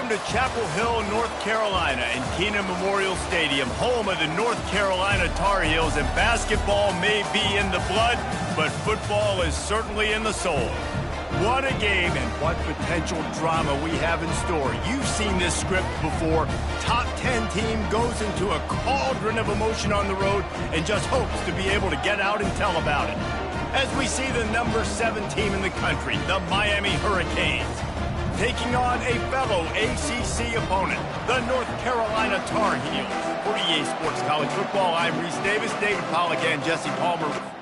Welcome to Chapel Hill, North Carolina, and Keenan Memorial Stadium, home of the North Carolina Tar Heels. And basketball may be in the blood, but football is certainly in the soul. What a game and what potential drama we have in store. You've seen this script before. Top 10 team goes into a cauldron of emotion on the road and just hopes to be able to get out and tell about it. As we see the number 7 team in the country, the Miami Hurricanes, taking on a fellow ACC opponent, the North Carolina Tar Heels. For EA Sports College Football, I'm Reese Davis, David Pollack, and Jesse Palmer.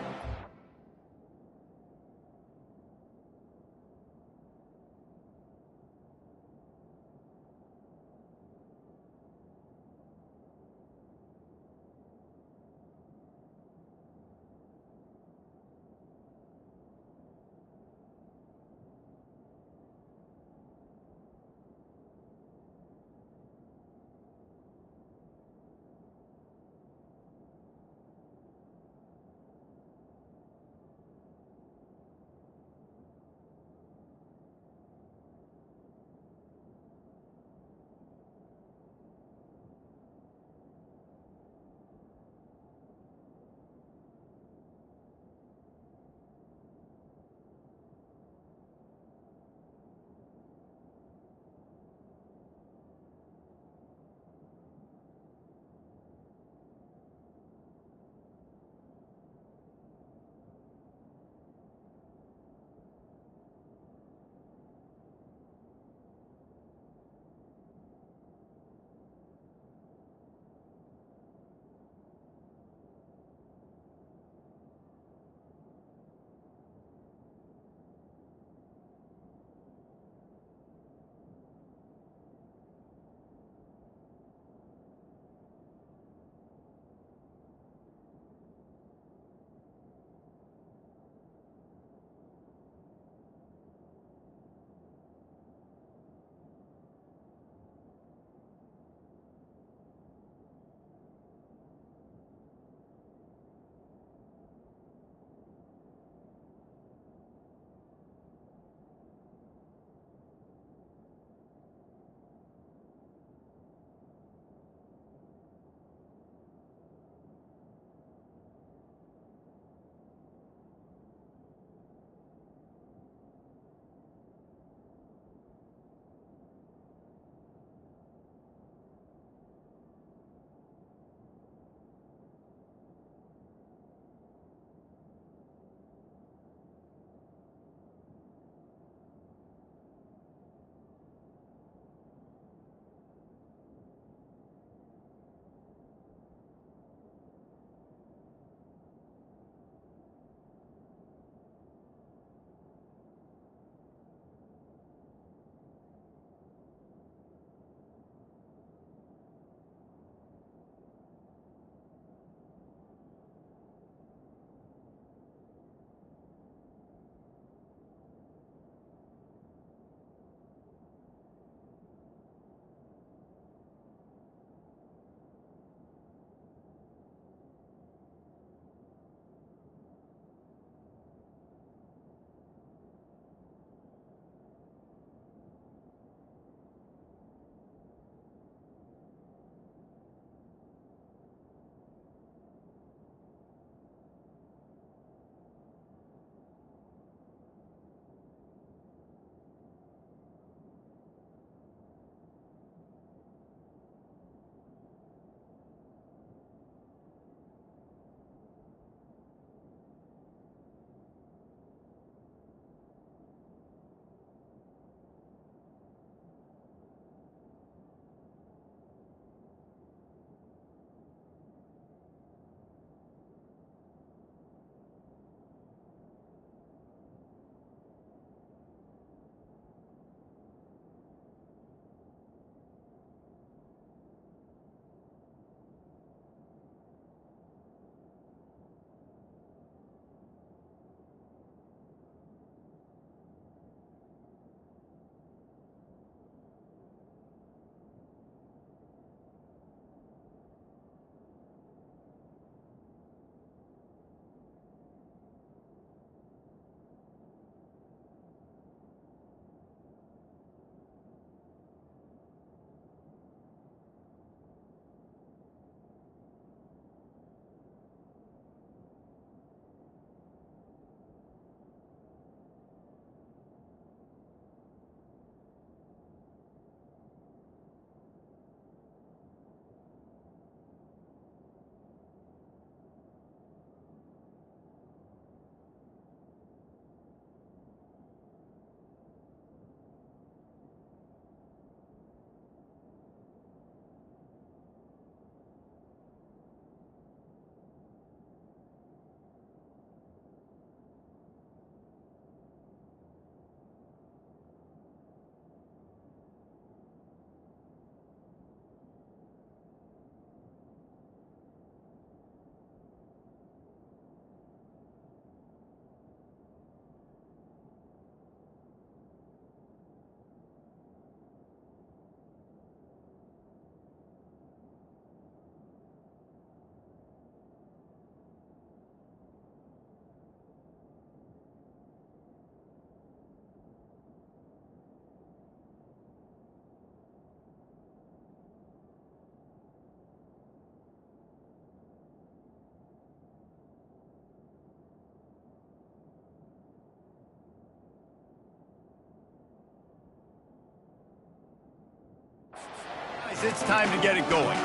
it's time to get it going.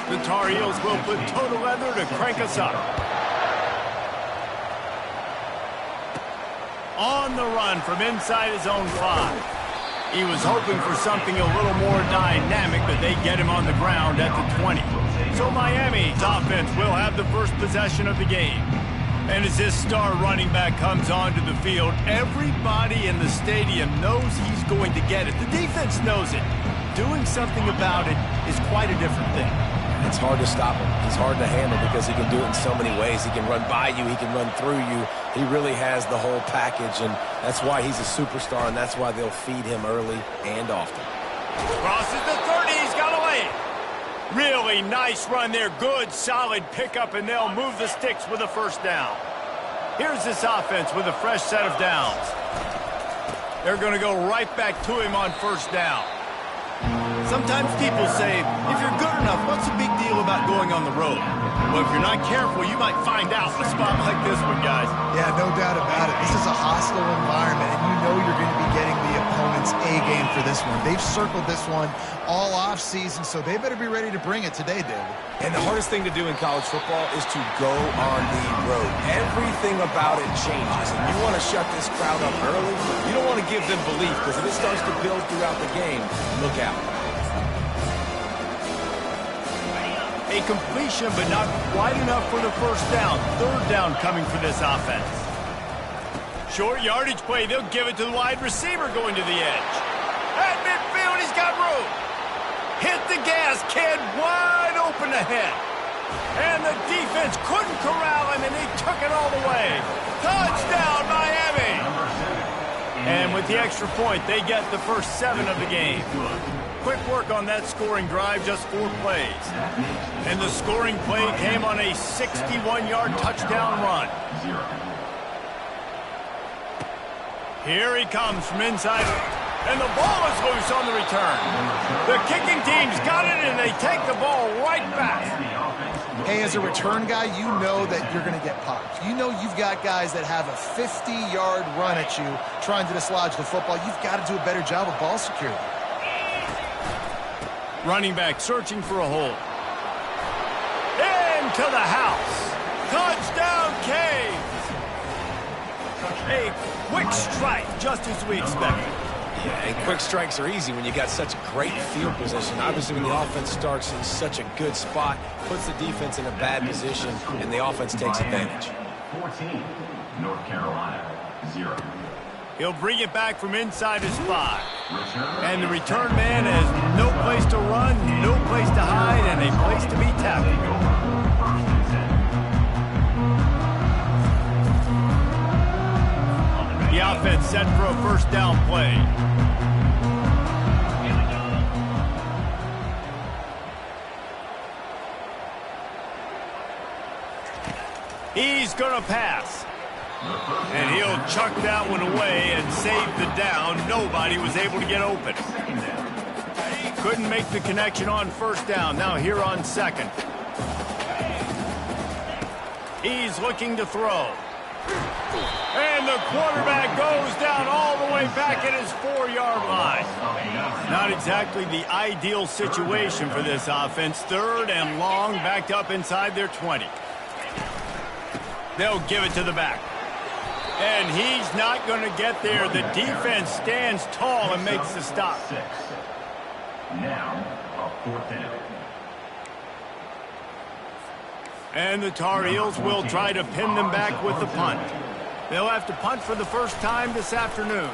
The Tar Heels will put total leather to crank us up. On the run from inside his own 5. He was hoping for something a little more dynamic, but they get him on the ground at the 20. So Miami's offense will have the first possession of the game. And as this star running back comes onto the field, everybody in the stadium knows he's going to get it. The defense knows it. Doing something about it is quite a different thing. It's hard to stop him. He's hard to handle because he can do it in so many ways. He can run by you. He can run through you. He really has the whole package, and that's why he's a superstar, and that's why they'll feed him early and often. Crosses the 30. He's got away. Really nice run there. Good, solid pickup, and they'll move the sticks with a first down. Here's this offense with a fresh set of downs. They're going to go right back to him on first down. Sometimes people say, if you're good enough, what's the big deal about going on the road? Well, if you're not careful, you might find out in a spot like this one, guys. Yeah, no doubt about it. This is a hostile environment, and you know you're going to be getting the opponent's A-game for this one. They've circled this one all off-season, so they better be ready to bring it today, David. And the hardest thing to do in college football is to go on the road. Everything about it changes, and you want to shut this crowd up early. You don't want to give them belief, because if it starts to build throughout the game, look out. A completion, but not quite enough for the first down. Third down coming for this offense. Short yardage play. They'll give it to the wide receiver going to the edge. At midfield, he's got room. Hit the gas, kid. Wide open ahead. And the defense couldn't corral him, and he took it all the way. Touchdown, Miami. And with the extra point, they get the first 7 of the game. Quick work on that scoring drive, just 4 plays. And the scoring play came on a 61-yard touchdown run. Here he comes from inside, and the ball is loose on the return. The kicking team's got it, and they take the ball right back. Hey, as a return guy, you know that you're going to get popped. You know you've got guys that have a 50-yard run at you trying to dislodge the football. You've got to do a better job of ball security. Running back searching for a hole. Into the house. Touchdown, Canes. A quick strike, just as we expected. Yeah, and quick strikes are easy when you got such great field position. Obviously, when the offense starts in such a good spot, puts the defense in a bad position, and the offense takes advantage. 14, North Carolina, 0. He'll bring it back from inside his 5. And the return man has no place to run, no place to hide, and a place to be tackled. The offense set for a first down play. He's going to pass. And he'll chuck that one away and save the down. Nobody was able to get open. Couldn't make the connection on first down. Now here on second. He's looking to throw. And the quarterback goes down all the way back at his 4-yard line. Not exactly the ideal situation for this offense. Third and long, backed up inside their 20. They'll give it to the back. And he's not going to get there. The defense stands tall and makes the stop. Now, a 4th down. And the Tar Heels will try to pin them back with the punt. They'll have to punt for the first time this afternoon.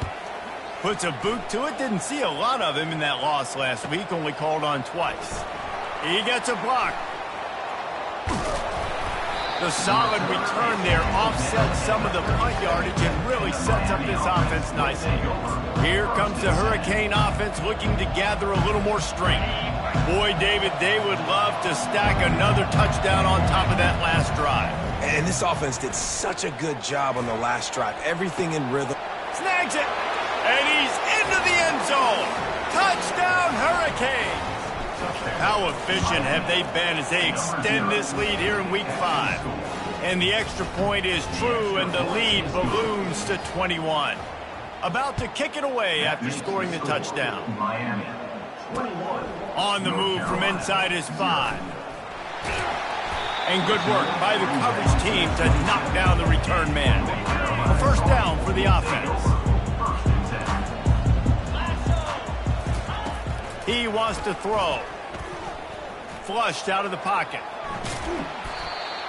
Puts a boot to it. Didn't see a lot of him in that loss last week. Only called on twice. He gets a block. The solid return there offsets some of the punt yardage and really sets up this offense nicely. Here comes the Hurricane offense looking to gather a little more strength. Boy, David, they would love to stack another touchdown on top of that last drive. And this offense did such a good job on the last drive. Everything in rhythm. Snags it, and he's into the end zone. Touchdown, Hurricane. How efficient have they been as they extend this lead here in Week 5? And the extra point is true, and the lead balloons to 21. About to kick it away after scoring the touchdown. Miami, On the move from inside his 5. And good work by the coverage team to knock down the return man. A first down for the offense. He wants to throw. Flushed out of the pocket.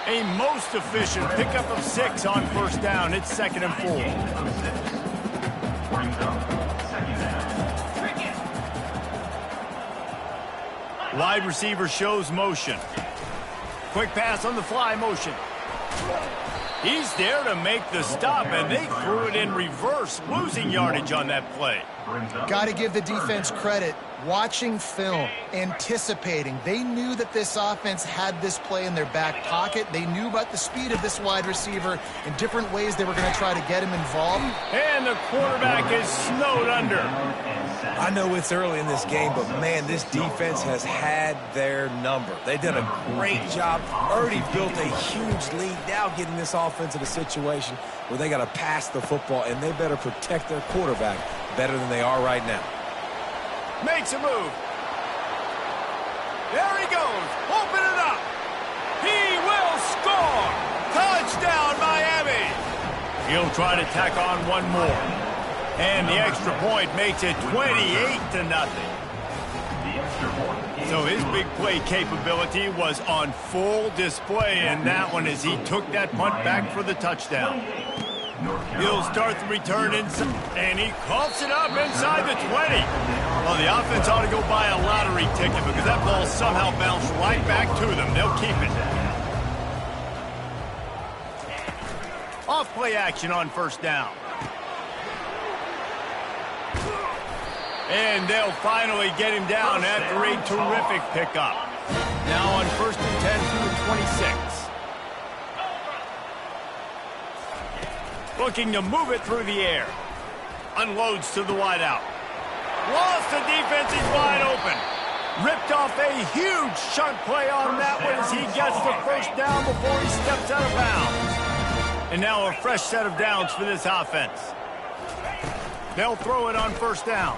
A most efficient pickup of 6 on first down. It's 2nd and 4. Wide receiver shows motion. Quick pass on the fly motion. He's there to make the stop, and they threw it in reverse, losing yardage on that play. Got to give the defense credit. Watching film, anticipating. They knew that this offense had this play in their back pocket. They knew about the speed of this wide receiver and different ways they were going to try to get him involved. And the quarterback is snowed under. I know it's early in this game, but, man, this defense has had their number. They've done a great job. Already built a huge lead. Now getting this offense in a situation where they got to pass the football, and they better protect their quarterback better than they are right now. Makes a move. There he goes. Open it up. He will score. Touchdown, Miami. He'll try to tack on one more. And the extra point makes it 28-0. So his big play capability was on full display in that one as he took that punt back for the touchdown. He'll start the return inside, and he coughs it up inside the 20. Well, the offense ought to go buy a lottery ticket because that ball somehow bounced right back to them. They'll keep it. Off play action on first down. And they'll finally get him down after a terrific pickup. Now on 1st and 10 through the 26. Looking to move it through the air. Unloads to the wideout. Lost the defense, he's wide open. Ripped off a huge chunk play on that one as he gets the first down before he steps out of bounds. And now a fresh set of downs for this offense. They'll throw it on first down.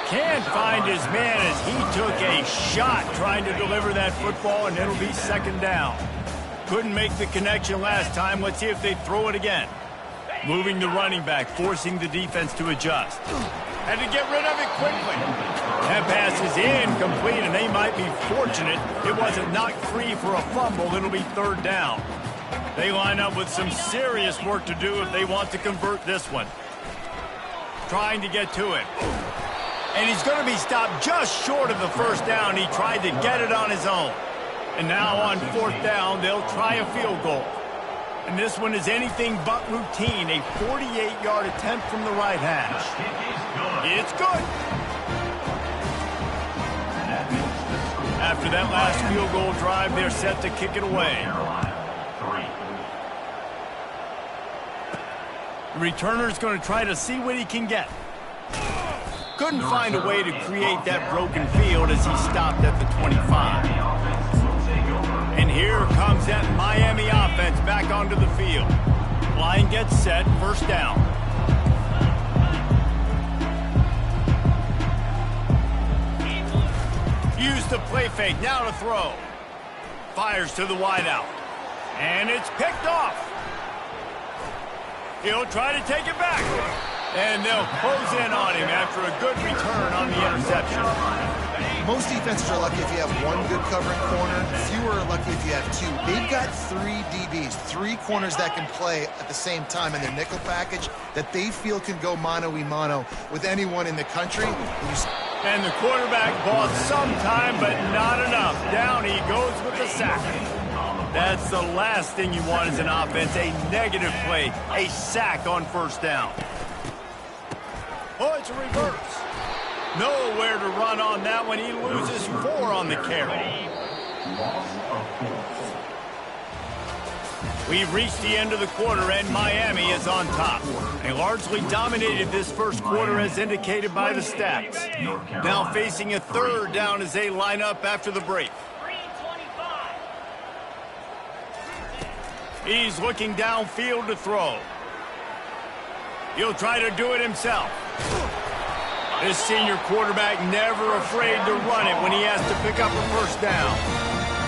Can't find his man as he took a shot trying to deliver that football, and it'll be 2nd down. Couldn't make the connection last time. Let's see if they throw it again. Moving the running back, forcing the defense to adjust. Had to get rid of it quickly. That pass is incomplete, and they might be fortunate it wasn't knocked free for a fumble. It'll be 3rd down. They line up with some serious work to do if they want to convert this one. Trying to get to it. And he's going to be stopped just short of the first down. He tried to get it on his own. And now on 4th down, they'll try a field goal. And this one is anything but routine. A 48-yard attempt from the right hash. It's good. After that last field goal drive, they're set to kick it away. The returner's going to try to see what he can get. Couldn't find a way to create that broken field as he stopped at the 25. And here comes that Miami offense back onto the field. Line gets set, first down. Use the play fake, now to throw. Fires to the wideout. And it's picked off. He'll try to take it back. And they'll close in on him after a good return on the interception. Most defenses are lucky if you have one good covering corner. Fewer are lucky if you have 2. They've got 3 DBs, 3 corners that can play at the same time in their nickel package that they feel can go mano-a-mano with anyone in the country. And the quarterback bought some time, but not enough. Down he goes with the sack. That's the last thing you want as an offense, a negative play, a sack on first down. Oh, it's a reverse. Nowhere to run on that one. He loses 4 on the carry. We've reached the end of the quarter, and Miami is on top. They largely dominated this first quarter as indicated by the stats. Now facing a 3rd down as they line up after the break. He's looking downfield to throw. He'll try to do it himself. This senior quarterback never afraid to run it when he has to pick up a first down.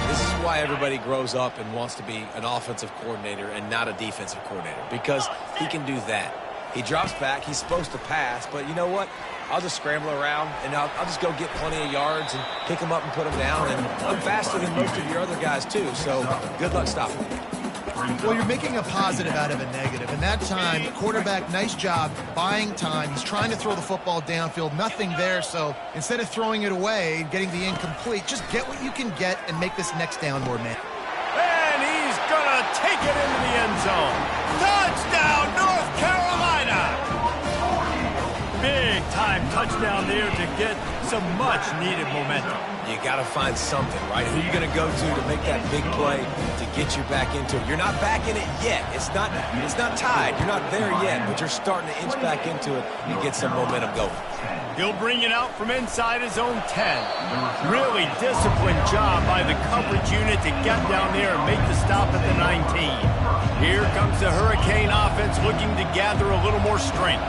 This is why everybody grows up and wants to be an offensive coordinator and not a defensive coordinator, because he can do that. He drops back. He's supposed to pass, but you know what? I'll just scramble around, and I'll just go get plenty of yards and pick them up and put them down. And I'm faster than most of your other guys, too, so good luck stopping me. Well, you're making a positive out of a negative. And that time, quarterback, nice job buying time. He's trying to throw the football downfield. Nothing there, so instead of throwing it away, getting the incomplete, just get what you can get and make this next down more man. And he's going to take it into the end zone. Touchdown, North Carolina! Big-time touchdown there to get some much-needed momentum. You got to find something, right? Who are you going to go to make that big play to get you back into it? You're not back in it yet. It's not tied. You're not there yet, but you're starting to inch back into it and get some momentum going. He'll bring it out from inside his own 10. Really disciplined job by the coverage unit to get down there and make the stop at the 19. Here comes the Hurricane offense looking to gather a little more strength.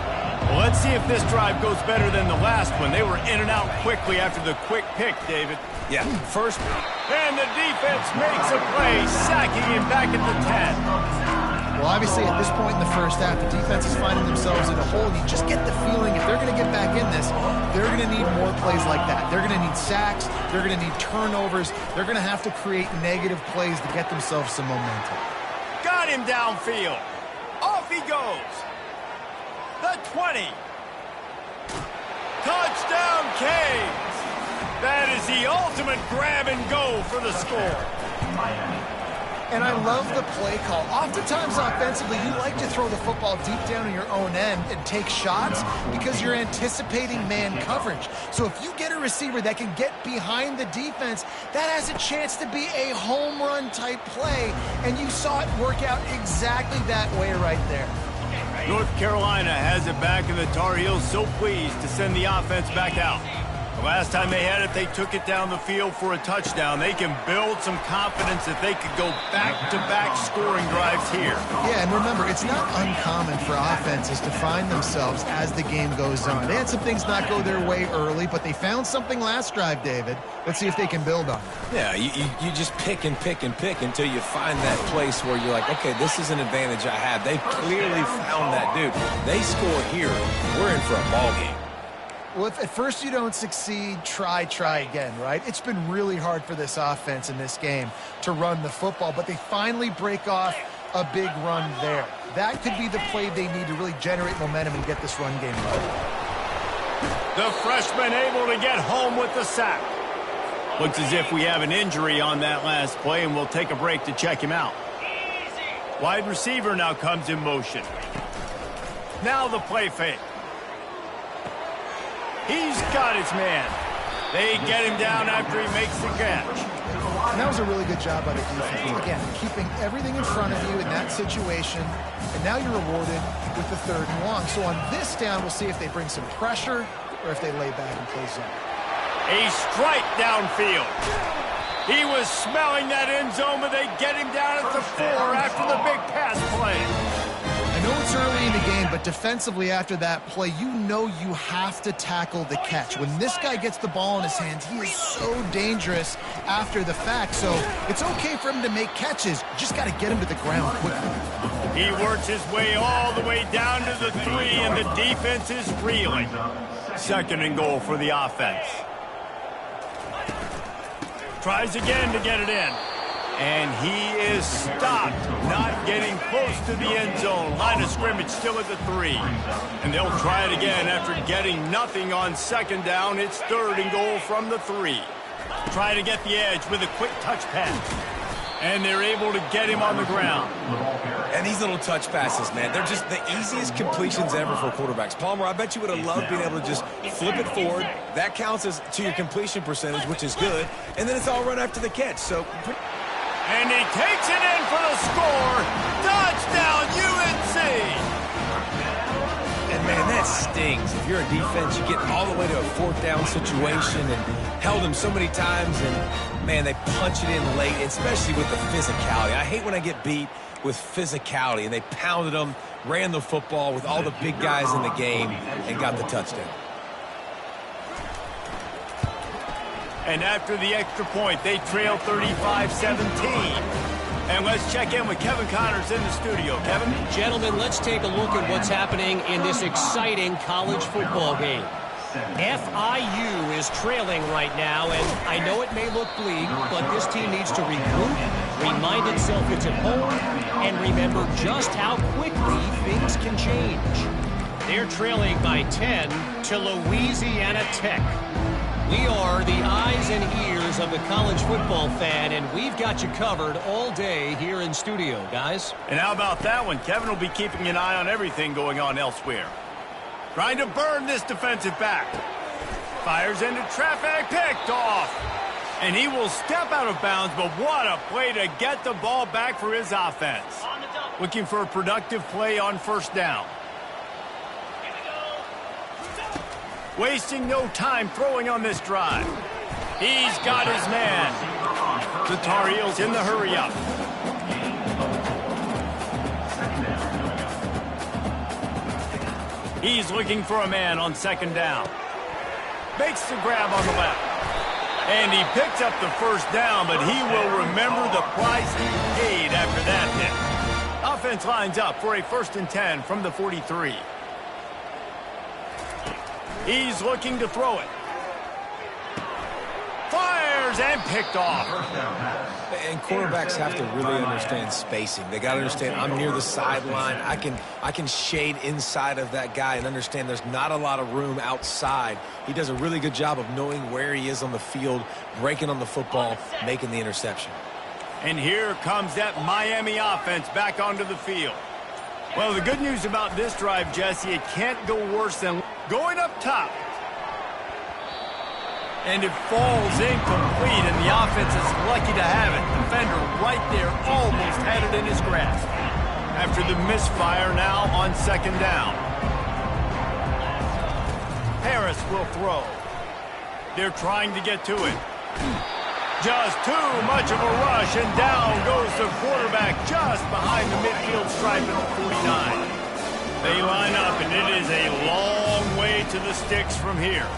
Well, let's see if this drive goes better than the last one. They were in and out quickly after the quick pick, David. Yeah, first. And the defense makes a play, sacking him back at the 10. Well, obviously, at this point in the first half, the defense is finding themselves in a hole. You just get the feeling if they're going to get back in this, they're going to need more plays like that. They're going to need sacks. They're going to need turnovers. They're going to have to create negative plays to get themselves some momentum. Got him downfield. Off he goes. The 20. Touchdown, Canes. That is the ultimate grab and go for the score. And I love the play call. Oftentimes offensively, you like to throw the football deep down in your own end and take shots because you're anticipating man coverage. So if you get a receiver that can get behind the defense, that has a chance to be a home run type play. And you saw it work out exactly that way right there. North Carolina has it back, and the Tar Heels so pleased to send the offense back out. The last time they had it, they took it down the field for a touchdown. They can build some confidence that they could go back-to-back scoring drives here. Yeah, and remember, it's not uncommon for offenses to find themselves as the game goes on. They had some things not go their way early, but they found something last drive, David. Let's see if they can build on it. Yeah, you just pick and pick and pick until you find that place where you're like, okay, this is an advantage I have. They clearly found that dude. They score here, we're in for a ball game. Well, if at first you don't succeed, try again, right? It's been really hard for this offense in this game to run the football, but they finally break off a big run there. That could be the play they need to really generate momentum and get this run game going. The freshman able to get home with the sack. Looks as if we have an injury on that last play, and we'll take a break to check him out. Wide receiver now comes in motion. Now the play fake. He's got his man. They get him down after he makes the catch. And that was a really good job by the defense. Again, keeping everything in front of you in that situation, and now you're rewarded with the 3rd and long. So on this down, we'll see if they bring some pressure or if they lay back and play zone. A strike downfield. He was smelling that end zone, but they get him down at the 4 after the big pass play. I know it's early in the game, but defensively after that play, you know you have to tackle the catch. When this guy gets the ball in his hands, he is so dangerous after the fact. So it's okay for him to make catches. You just got to get him to the ground quickly. He works his way all the way down to the 3, and the defense is reeling. 2nd and goal for the offense. Tries again to get it in. And he is stopped, not getting close to the end zone. Line of scrimmage still at the 3. And they'll try it again after getting nothing on 2nd down. It's 3rd and goal from the 3. Try to get the edge with a quick touch pass. And they're able to get him on the ground. And these little touch passes, man, they're just the easiest completions ever for quarterbacks. Palmer, I bet you would have loved being able to just flip it forward. That counts as to your completion percentage, which is good. And then it's all run after the catch. So... And he takes it in for the score. Touchdown, UNC! And, man, that stings. If you're a defense, you get all the way to a 4th down situation and held them so many times. And, man, they punch it in late, especially with the physicality. I hate when I get beat with physicality. And they pounded them, ran the football with all the big guys in the game, and got the touchdown. And after the extra point, they trail 35-17. And let's check in with Kevin Connors in the studio. Kevin? Gentlemen, let's take a look at what's happening in this exciting college football game. FIU is trailing right now, and I know it may look bleak, but this team needs to regroup, remind itself it's at home, and remember just how quickly things can change. They're trailing by 10 to Louisiana Tech. We are the eyes and ears of the college football fan, and we've got you covered all day here in studio, guys. And how about that one? Kevin will be keeping an eye on everything going on elsewhere. Trying to burn this defensive back. Fires into traffic, picked off. And he will step out of bounds, but what a play to get the ball back for his offense. Looking for a productive play on first down. Wasting no time throwing on this drive. He's got his man. The Tar Heels in the hurry-up. He's looking for a man on second down. Makes the grab on the left. And he picks up the first down, but he will remember the price he paid after that hit. Offense lines up for a 1st and 10 from the 43. He's looking to throw it. Fires and picked off. And quarterbacks have to really understand spacing. They got to understand I'm near the sideline. I can shade inside of that guy and understand there's not a lot of room outside. He does a really good job of knowing where he is on the field, breaking on the football, making the interception. And here comes that Miami offense back onto the field. Well, the good news about this drive, Jesse, it can't go worse than going up top. And it falls incomplete, and the offense is lucky to have it. Defender right there almost had it in his grasp. After the misfire, now on second down. Harris will throw. They're trying to get to it. Just too much of a rush, and down goes the quarterback just behind the midfield stripe at the 49. They line up, and it is a long way to the sticks from here.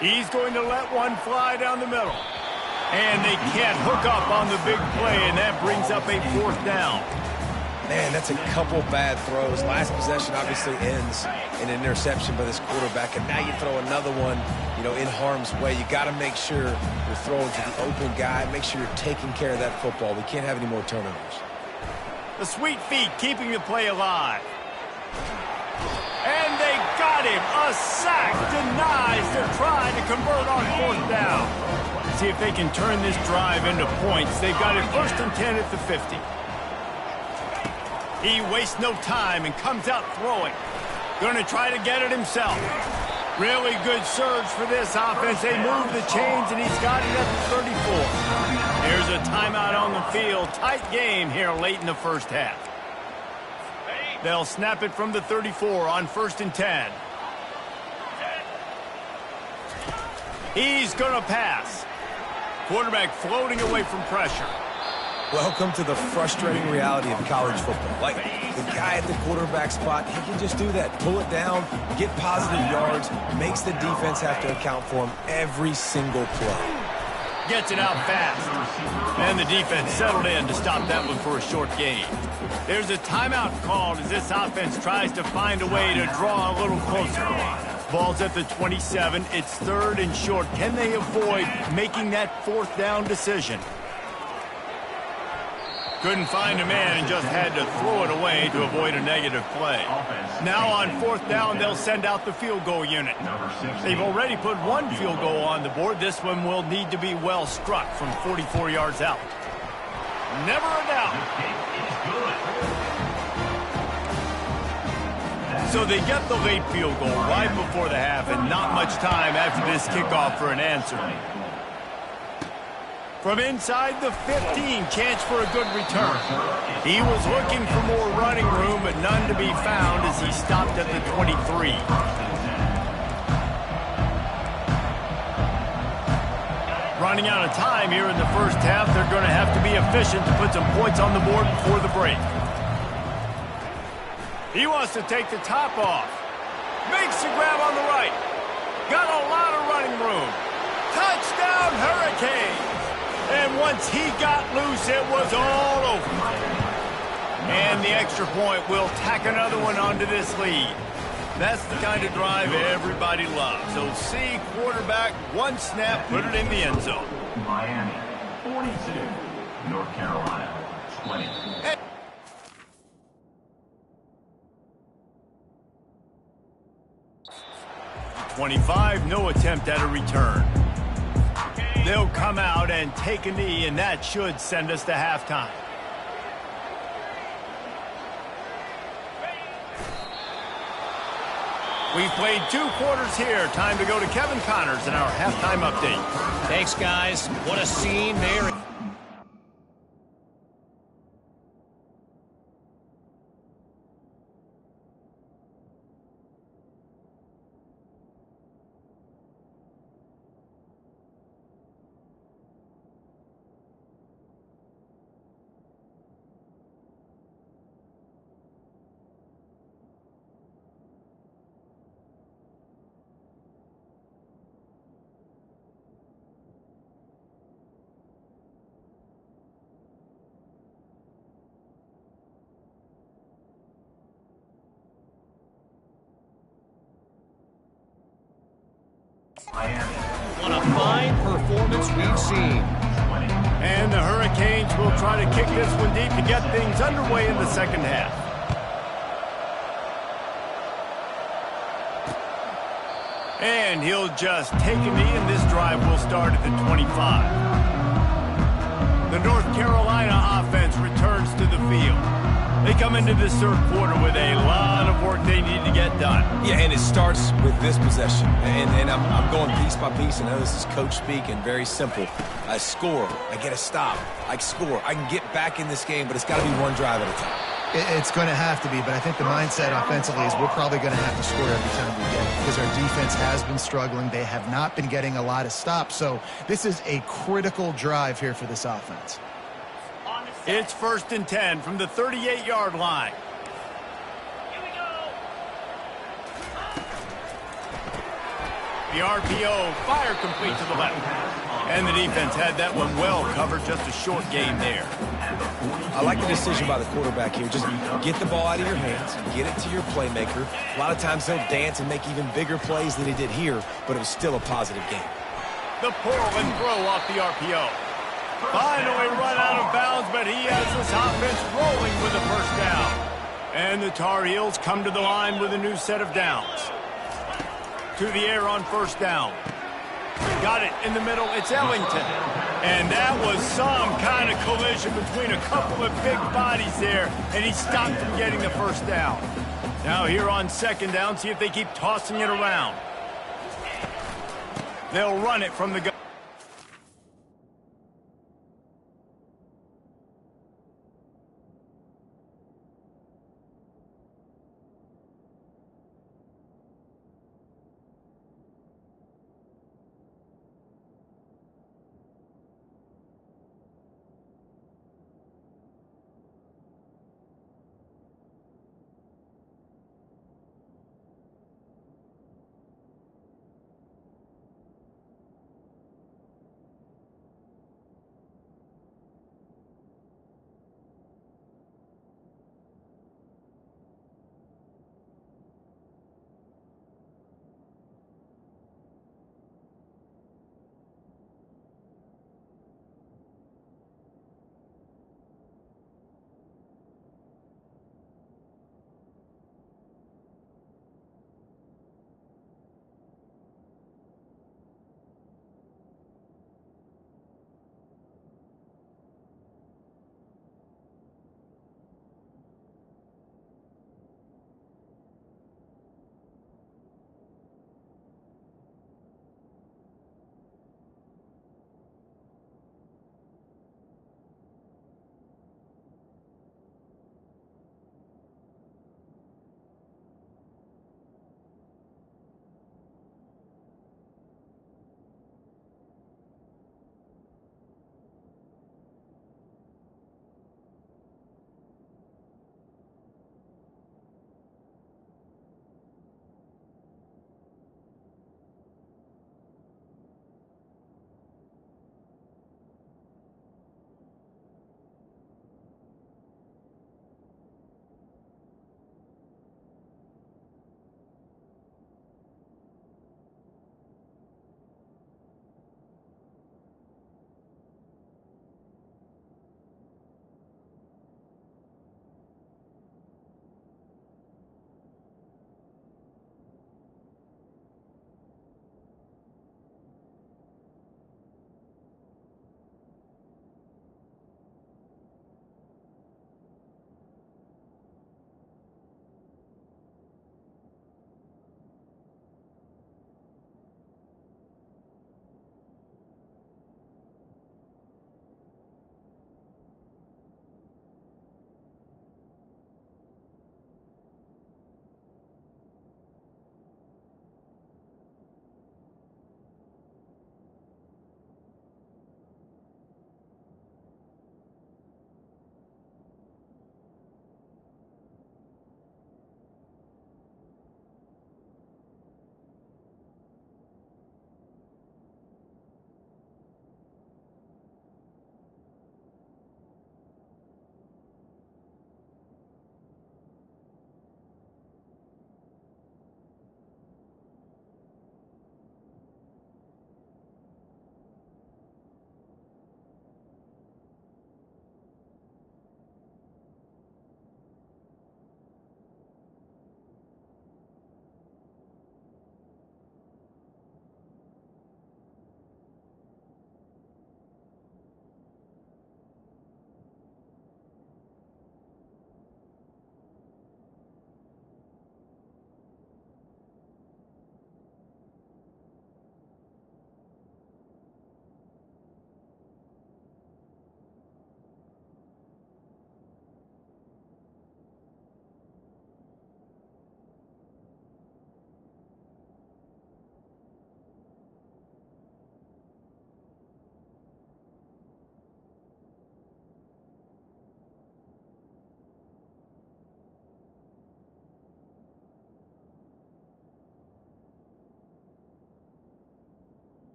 He's going to let one fly down the middle. And they can't hook up on the big play, and that brings up a 4th down. Man, that's a couple bad throws. Last possession obviously ends in an interception by this quarterback, and now you throw another one, in harm's way. You got to make sure you're throwing to the open guy. Make sure you're taking care of that football. We can't have any more turnovers. The sweet feet keeping the play alive. And they got him. A sack denies their try to convert on 4th down. See if they can turn this drive into points. They've got it 1st and 10 at the 50. He wastes no time and comes out throwing. Going to try to get it himself. Really good surge for this offense. They move the chains, and he's got it at the 34. Here's a timeout on the field. Tight game here late in the first half. They'll snap it from the 34 on 1st and 10. He's going to pass. Quarterback floating away from pressure. Welcome to the frustrating reality of college football. Like, the guy at the quarterback spot, he can just do that. Pull it down, get positive yards, makes the defense have to account for him every single play. Gets it out fast. And the defense settled in to stop that one for a short gain. There's a timeout called as this offense tries to find a way to draw a little closer. Ball's at the 27. It's 3rd and short. Can they avoid making that 4th down decision? Couldn't find a man and just had to throw it away to avoid a negative play. Now on 4th down, they'll send out the field goal unit. They've already put one field goal on the board. This one will need to be well struck from 44 yards out. Never a doubt. So they get the late field goal right before the half, and not much time after this kickoff for an answer. From inside the 15, chance for a good return. He was looking for more running room, but none to be found as he stopped at the 23. Running out of time here in the first half, they're going to have to be efficient to put some points on the board before the break. He wants to take the top off. Makes the grab on the right. Got a lot of running room. Touchdown! And once he got loose, it was all over. And the extra point will tack another one onto this lead. That's the kind of drive everybody loves. So see quarterback, one snap, put it in the end zone. Miami, 42. North Carolina, 20. 25, no attempt at a return. They'll come out and take a knee, and that should send us to halftime. We've played 2 quarters here. Time to go to Kevin Connors in our halftime update. Thanks, guys. What a scene there. What a fine performance we've seen. And the Hurricanes will try to kick this one deep to get things underway in the second half. And he'll just take a knee, and this drive will start at the 25. The North Carolina offense returns to the field. They come into this third quarter with a lot of work they need to get done. Yeah, and it starts with this possession. And I'm going piece by piece. I know this is coach speak and very simple. I score. I get a stop. I score. I can get back in this game, but it's got to be one drive at a time. It's going to have to be, but I think the mindset offensively is we're probably going to have to score every time we get it because our defense has been struggling. They have not been getting a lot of stops. So this is a critical drive here for this offense. It's 1st and 10 from the 38-yard line. The RPO, fire complete to the left. And the defense had that one well covered, just a short gain there. I like the decision by the quarterback here. Just get the ball out of your hands, get it to your playmaker. A lot of times they'll dance and make even bigger plays than he did here, but it was still a positive game. The pull and throw off the RPO. Finally run out of bounds, but he has this offense rolling with a first down. And the Tar Heels come to the line with a new set of downs. To the air on first down. Got it in the middle. It's Ellington. And that was some kind of collision between a couple of big bodies there, and he stopped from getting the first down. Now here on second down, see if they keep tossing it around. They'll run it from the gun.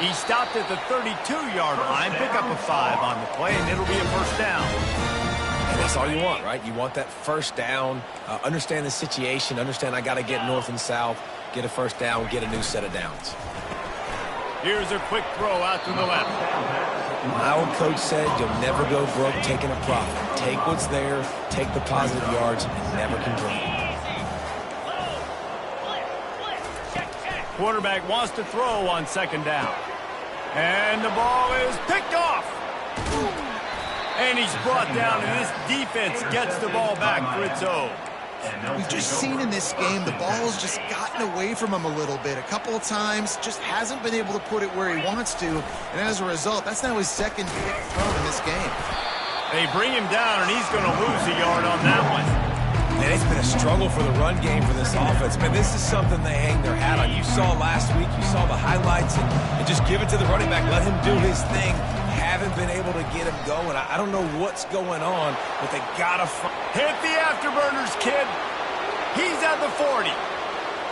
He stopped at the 32-yard line, pick up a 5 on the play, and it'll be a first down. And that's all you want, right? You want that first down, understand the situation, understand I got to get north and south, get a first down, get a new set of downs. Here's a quick throw out to the left. My old coach said you'll never go broke taking a profit. Take what's there, take the positive yards, and never complain. Quarterback wants to throw on second down. And the ball is picked off. And he's brought down, and this defense gets the ball back for its own. We've just seen in this game the ball's just gotten away from him a little bit. A couple of times, just hasn't been able to put it where he wants to. And as a result, that's now his second pick thrown in this game. They bring him down, and he's going to lose a yard on that one. Man, it's been a struggle for the run game for this offense. Man, this is something they hang their hat on. You saw last week, you saw the highlights, and just give it to the running back. Let him do his thing. Haven't been able to get him going. I don't know what's going on, but they got to hit the afterburners, kid. He's at the 40,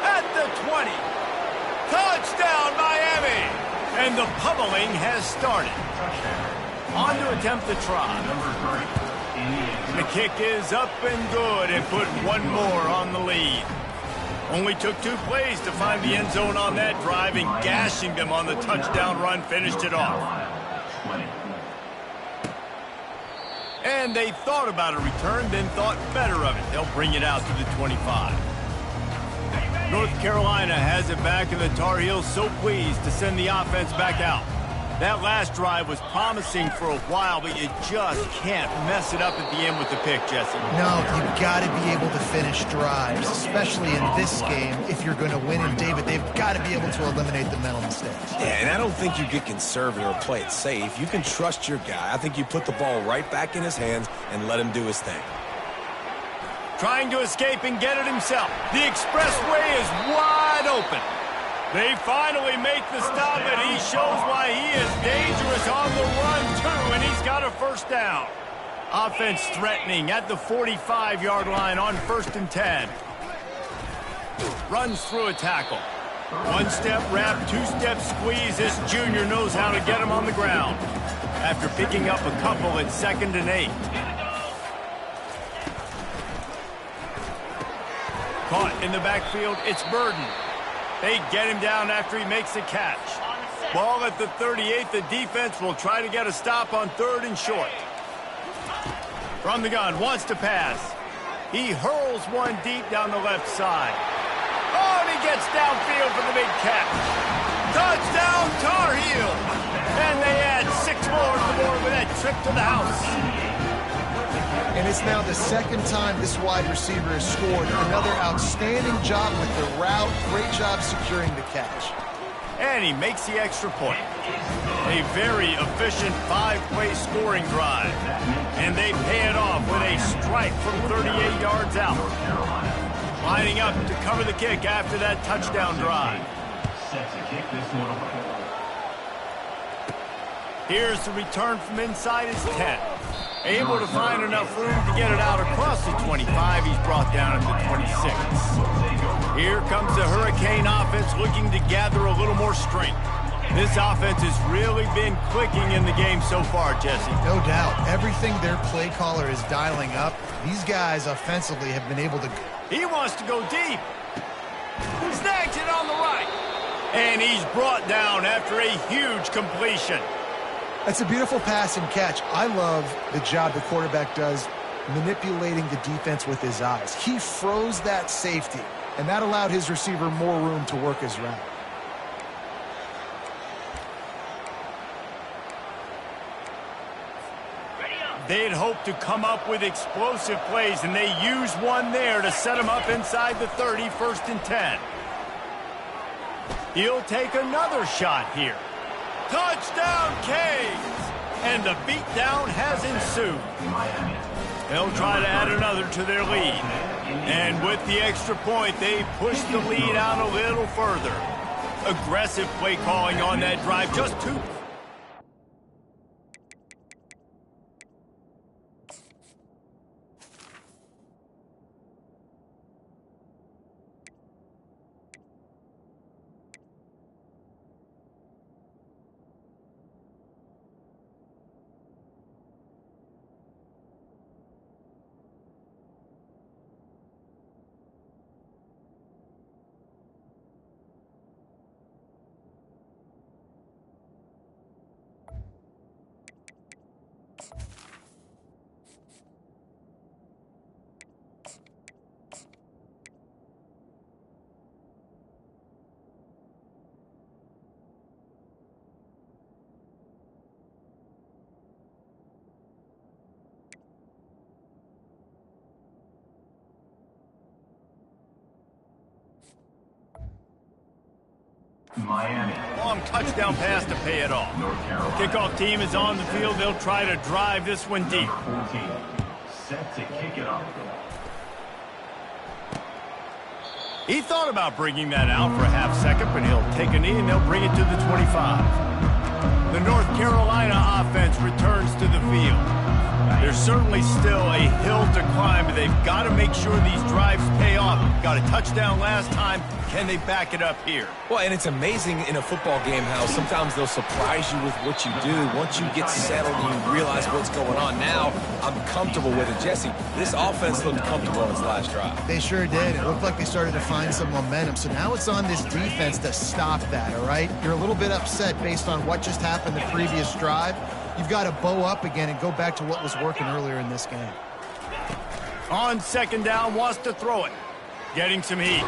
at the 20. Touchdown, Miami. And the pummeling has started. On to attempt the try. The kick is up and good and put one more on the lead. Only took 2 plays to find the end zone on that drive, and gashing them on the touchdown run finished it off. And they thought about a return, then thought better of it. They'll bring it out to the 25. North Carolina has it back, and the Tar Heels so pleased to send the offense back out. That last drive was promising for a while, but you just can't mess it up at the end with the pick, Jesse. No, you've got to be able to finish drives, especially in this game. If you're going to win in David, they've got to be able to eliminate the mental mistakes. Yeah, and I don't think you get conservative or play it safe. You can trust your guy. I think you put the ball right back in his hands and let him do his thing. Trying to escape and get it himself. The expressway is wide open. They finally make the stop, and he shows why he is dangerous on the run, too, and he's got a first down. Offense threatening at the 45-yard line on 1st and 10. Runs through a tackle. 1-step wrap, 2-step squeeze. This junior knows how to get him on the ground. After picking up a couple at 2nd and 8. Caught in the backfield, it's Burden. They get him down after he makes the catch. Ball at the 38. The defense will try to get a stop on 3rd and short. From the gun, wants to pass. He hurls one deep down the left side. Oh, and he gets downfield for the big catch. Touchdown, Tar Heels. And they add 6 more to the board with that trip to the house. And it's now the second time this wide receiver has scored. Another outstanding job with the route. Great job securing the catch. And he makes the extra point. A very efficient 5-play scoring drive. And they pay it off with a strike from 38 yards out. Lining up to cover the kick after that touchdown drive. Here's the return from inside his 10. Able to find enough room to get it out across the 25. He's brought down at the 26. Here comes the Hurricane offense looking to gather a little more strength. This offense has really been clicking in the game so far, Jesse. No doubt. Everything their play caller is dialing up, these guys offensively have been able to... He wants to go deep. Snags it on the right. And he's brought down after a huge completion. That's a beautiful pass and catch. I love the job the quarterback does manipulating the defense with his eyes. He froze that safety, and that allowed his receiver more room to work his route. They'd hoped to come up with explosive plays, and they used one there to set them up inside the 30, 1st and 10. He'll take another shot here. Touchdown, Canes! And the beatdown has ensued. They'll try to add another to their lead. And with the extra point, they push the lead out a little further. Aggressive play calling on that drive. Just 2. Miami. Long touchdown pass to pay it off. North Carolina. Kickoff team is on the field. They'll try to drive this one deep. 14. Set to kick it off. He thought about bringing that out for a half second, but he'll take a knee and they'll bring it to the 25. The North Carolina offense returns to the field. There's certainly still a hill to climb, but they've got to make sure these drives pay off. Got a touchdown last time. Can they back it up here? Well, and it's amazing in a football game how sometimes they'll surprise you with what you do. Once you get settled and you realize what's going on, now I'm comfortable with it. Jesse, this offense looked comfortable on its last drive. They sure did. It looked like they started to find some momentum. So now it's on this defense to stop that, all right? You're a little bit upset based on what just happened the previous drive. You've got to bow up again and go back to what was working earlier in this game. On second down, wants to throw it. Getting some heat.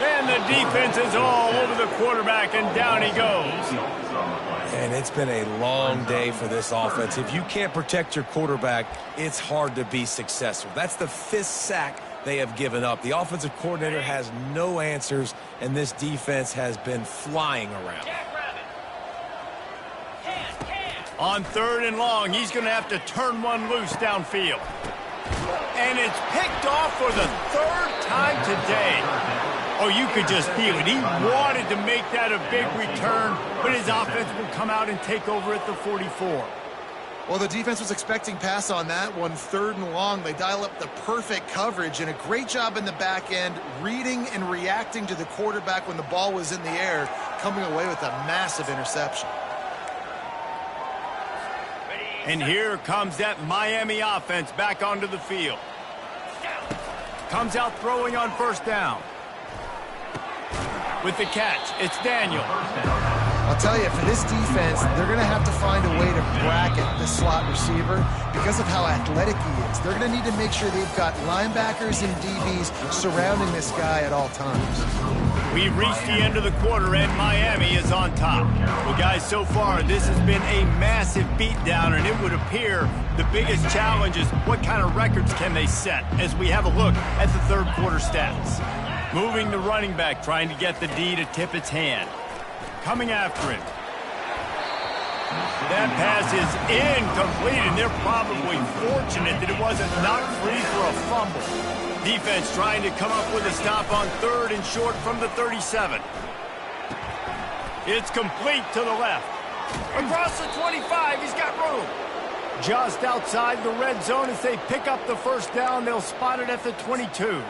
And the defense is all over the quarterback, and down he goes. And it's been a long day for this offense. If you can't protect your quarterback, it's hard to be successful. That's the 5th sack they have given up. The offensive coordinator has no answers, and this defense has been flying around. On 3rd and long, he's going to have to turn one loose downfield. And it's picked off for the 3rd time today. Oh, you could just feel it. He wanted to make that a big return, but his offense will come out and take over at the 44. Well, the defense was expecting pass on that one. 3rd and long, they dial up the perfect coverage and a great job in the back end, reading and reacting to the quarterback when the ball was in the air, coming away with a massive interception. And here comes that Miami offense back onto the field. Comes out throwing on 1st down. With the catch, it's Daniel. I'll tell you, for this defense, they're going to have to find a way to bracket the slot receiver because of how athletic he is. They're going to need to make sure they've got linebackers and DBs surrounding this guy at all times. We've reached the end of the quarter, and Miami is on top. Well, guys, so far, this has been a massive beatdown, and it would appear the biggest challenge is what kind of records can they set as we have a look at the 3rd quarter stats. Moving the running back, trying to get the D to tip its hand. Coming after him. That pass is incomplete, and they're probably fortunate that it wasn't knocked free for a fumble. Defense trying to come up with a stop on 3rd and short from the 37. It's complete to the left. Across the 25, he's got room. Just outside the red zone as they pick up the 1st down. They'll spot it at the 22.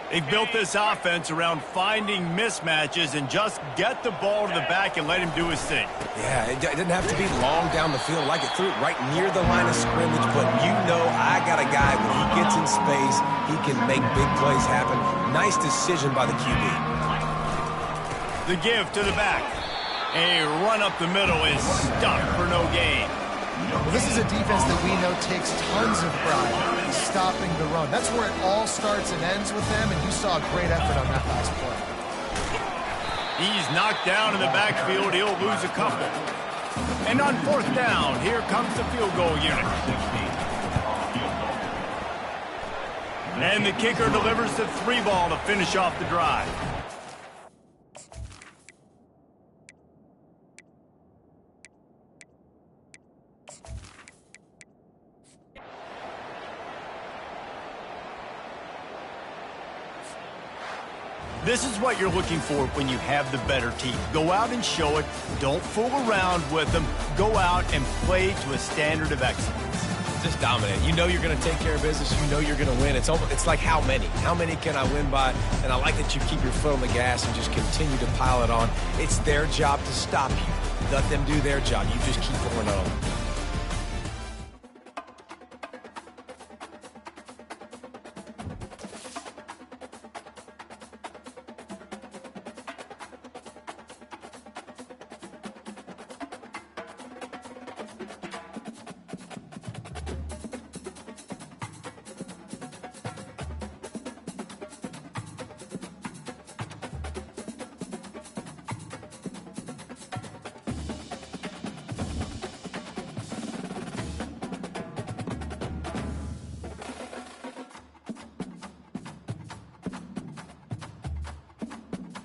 They've built this offense around finding mismatches and just get the ball to the back and let him do his thing. Yeah, it didn't have to be long down the field. Like it threw it right near the line of scrimmage, but you know I got a guy when he gets in space, he can make big plays happen. Nice decision by the QB. The give to the back. A run up the middle is stuck for no gain. Well, this is a defense that we know takes tons of pride in stopping the run. That's where it all starts and ends with them, and you saw a great effort on that last play. He's knocked down in the backfield. He'll lose a couple. And on 4th down, here comes the field goal unit. And the kicker delivers the 3 ball to finish off the drive. This is what you're looking for when you have the better team. Go out and show it. Don't fool around with them. Go out and play to a standard of excellence. Just dominate. You know you're going to take care of business. You know you're going to win. It's like how many? How many can I win by? And I like that you keep your foot on the gas and just continue to pile it on. It's their job to stop you. Let them do their job. You just keep going on.